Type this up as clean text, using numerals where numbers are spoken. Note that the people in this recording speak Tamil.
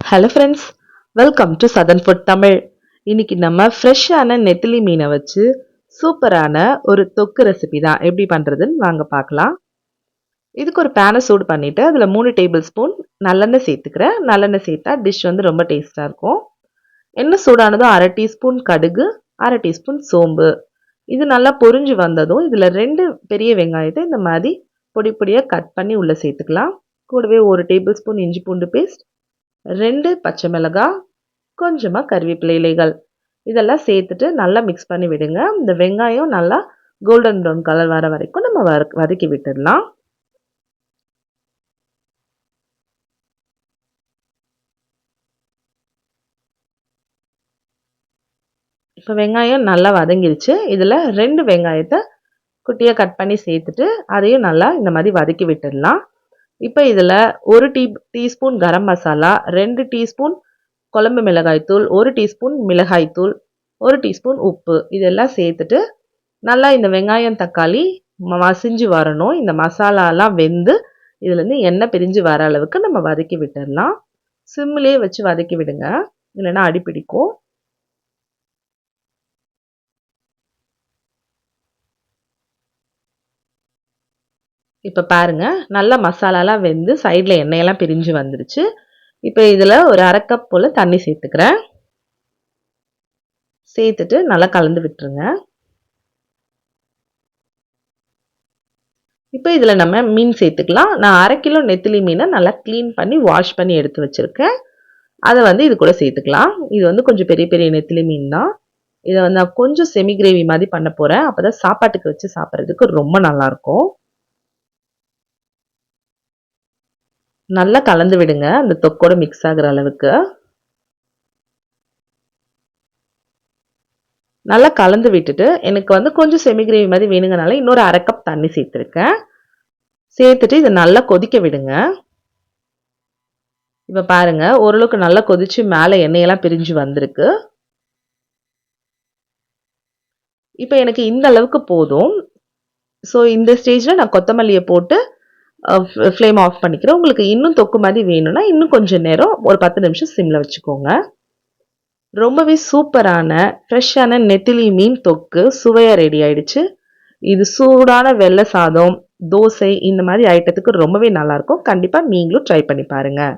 Hello friends, welcome to southern food Tamil. இன்னைக்கு நம்ம ஃப்ரெஷ்ஷான நெத்திலி மீனை வச்சு சூப்பரான ஒரு தொக்கு ரெசிபி தான் எப்படி பண்ணுறதுன்னு வாங்க பார்க்கலாம். இதுக்கு ஒரு பேனை சூடு பண்ணிவிட்டு அதில் 3 டேபிள் ஸ்பூன் நல்லெண்ணெய் சேர்த்துக்கிறேன். நல்லெண்ணெய் சேர்த்தா டிஷ் வந்து ரொம்ப டேஸ்ட்டாக இருக்கும். எண்ணெய் சூடானதும் 1/2 டீஸ்பூன் கடுகு, 1/2 டீஸ்பூன் சோம்பு. இது நல்லா பொரிஞ்சு வந்ததும் இதில் 2 பெரிய வெங்காயத்தை இந்த மாதிரி பொடி பொடியாக கட் பண்ணி உள்ளே சேர்த்துக்கலாம். கூடவே 1 டேபிள் ஸ்பூன் இஞ்சி பூண்டு பேஸ்ட், 2 பச்சை மிளகாய், கொஞ்சமாக கறிவேப்பிலை இலைகள் இதெல்லாம் சேர்த்துட்டு நல்லா மிக்ஸ் பண்ணி விடுங்க. இந்த வெங்காயம் நல்லா கோல்டன் ப்ரௌன் கலர் வர வரைக்கும் நம்ம வதக்கி விட்டுடலாம். இப்போ வெங்காயம் நல்லா வதங்கிருச்சு. இதில் 2 வெங்காயத்தை குட்டியாக கட் பண்ணி சேர்த்துட்டு அதையும் நல்லா இந்த மாதிரி வதக்கி விட்டுடலாம். இப்போ இதில் 1 டீஸ்பூன் கரம் மசாலா, 2 டீஸ்பூன் குழம்பு மிளகாய்த்தூள், 1 டீஸ்பூன் மிளகாய்த்தூள், 1 டீஸ்பூன் உப்பு இதெல்லாம் சேர்த்துட்டு நல்லா இந்த வெங்காயம் தக்காளி மசிஞ்சு வரணும். இந்த மசாலாலாம் வெந்து இதுலேருந்து எண்ணெய் பிரிஞ்சு வர அளவுக்கு நம்ம வதக்கி விட்டுடலாம். சிம்லேயே வச்சு வதக்கி விடுங்க, இல்லைன்னா அடி பிடிக்கும். இப்போ பாருங்கள், நல்லா மசாலாலாம் வெந்து சைடில் எண்ணெயெல்லாம் பிரிஞ்சு வந்துருச்சு. இப்போ இதில் ஒரு 1/2 கப் போல் தண்ணி சேர்த்துக்கிறேன். சேர்த்துட்டு நல்லா கலந்து விட்டுருங்க. இப்போ இதில் நம்ம மீன் சேர்த்துக்கலாம். நான் 1/2 கிலோ நெத்திலி மீனை நல்லா க்ளீன் பண்ணி வாஷ் பண்ணி எடுத்து வச்சுருக்கேன். அதை வந்து இது கூட சேர்த்துக்கலாம். இது வந்து கொஞ்சம் பெரிய பெரிய நெத்திலி மீன் தான். இதை வந்து நான் கொஞ்சம் செமி கிரேவி மாதிரி பண்ண போகிறேன். அப்போ தான் சாப்பாட்டுக்கு வச்சு சாப்பிட்றதுக்கு ரொம்ப நல்லாயிருக்கும். நல்லா கலந்து விடுங்க, அந்த தொக்கோட மிக்ஸ் ஆகுற அளவுக்கு. நல்லா கலந்து விட்டுட்டு எனக்கு வந்து கொஞ்சம் செமி கிரேவி மாதிரி வேணுங்கனால இன்னொரு 1/2 கப் தண்ணி சேர்த்துருக்கேன். சேர்த்துட்டு இதை நல்லா கொதிக்க விடுங்க. இப்போ பாருங்க, ஓரளவுக்கு நல்லா கொதிச்சு மேலே எண்ணெயெல்லாம் பிரிஞ்சு வந்திருக்கு. இப்போ எனக்கு இந்த அளவுக்கு போதும். ஸோ இந்த ஸ்டேஜில் நான் கொத்தமல்லியை போட்டு ஃப்ளேம் ஆஃப் பண்ணிக்கிறேன். உங்களுக்கு இன்னும் தொக்கு மாதிரி வேணும்னா இன்னும் கொஞ்சம் நேரம் ஒரு 10 நிமிஷம் சிம்மில் வச்சுக்கோங்க. ரொம்பவே சூப்பரான ஃப்ரெஷ்ஷான நெத்திலி மீன் தொக்கு சுவையாக ரெடி ஆயிடுச்சு. இது சூடான வெள்ளை சாதம், தோசை இந்த மாதிரி ஐட்டத்துக்கு ரொம்பவே நல்லாயிருக்கும். கண்டிப்பாக நீங்களும் ட்ரை பண்ணி பாருங்கள்.